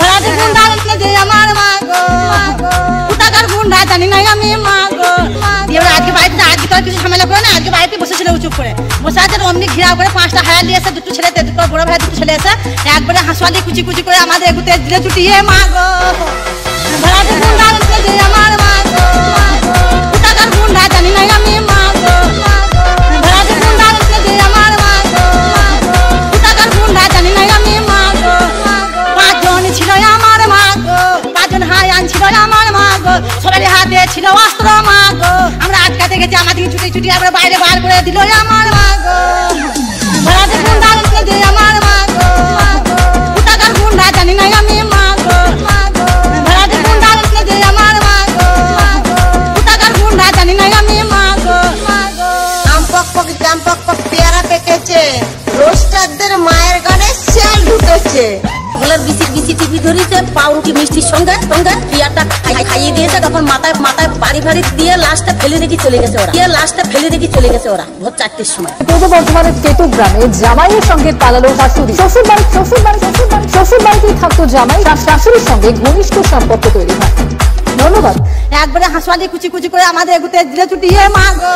ভাড়াটে গুন্ডা যে আমার মা গো, কোথাকার গুন্ডা জানি না আমি মা গো। এবার আজকে বাড়িতে আজকে তো কিছু ঝামেলা করে না, আজকে বাড়িতে বসেছিল চুপ করে বসে আছে। অমনি ঘিরাও করে 5টা হায়ার নিয়ে এসে, দুটো ছেলে, দুটো বড় ভাই, দুটো ছেলে এসে একবারে হাঁসুয়ালি কুচি কুচি করে আমাদের এগুতে দিলে ছুটিয়ে মা গো। ভাড়াটে গুন্ডা যে আমার মা গো, কোথাকার গুন্ডা জানি না আমি মা গো। ভাড়াটে গুন্ডা যে আমার মা গো, কোথাকার গুন্ডা জানি না আমি মা গো। 5 জন ছিল আমার মা গো, 5 জন হায়ান ছিল আমার মা গো। সবার হাতে ছিল অস্ত্র মা গো। আমরা আটকাতে গেছি, আমাদেরকে ছুটি ছুটি আমরা বাইরে বার করে দিল আমার মা গো। ভাড়াটে গুন্ডা যে আমার মা গো, কোথাকার গুন্ডা জানি না আমি মা গো। ভাড়াটে গুন্ডা যে আমার মা গো, কোথাকার গুন্ডা জানি না আমি মা গো। আম পক পক জাম পক পক পেয়ারা পেকেছে, রোস্টারদের মায়ের গানে শেল ঢুকেছে। গলার বিসি বিসি টিভি ধরেছে, পাউরুটি মিষ্টির সঙ্গে সঙ্গে পিয়াটা খাইয়ে দিয়েছে। তখন মাথায় মাথায় বাড়ি বাড়ি দিয়ে লাশটা ফেলে রেখে চলে গেছে ওরা, লাশটা ফেলে রেখে চলে গেছে ওরা ভোর 4টের সময়। পূর্ব বর্ধমানের টেটু গ্রামে জামাইয়ের সঙ্গে পালালো শাশুড়ি। শ্বশুর বাড়িতেই থাকতো জামাই, তার শাশুড়ির সঙ্গে ঘনিষ্ঠ সম্পর্ক তৈরি হয়। ধন্যবাদ। একবারে হাঁসুয়ালি কুচি কুচি করে আমাদের এগুতে দিলে ছুটিয়ে মা গো।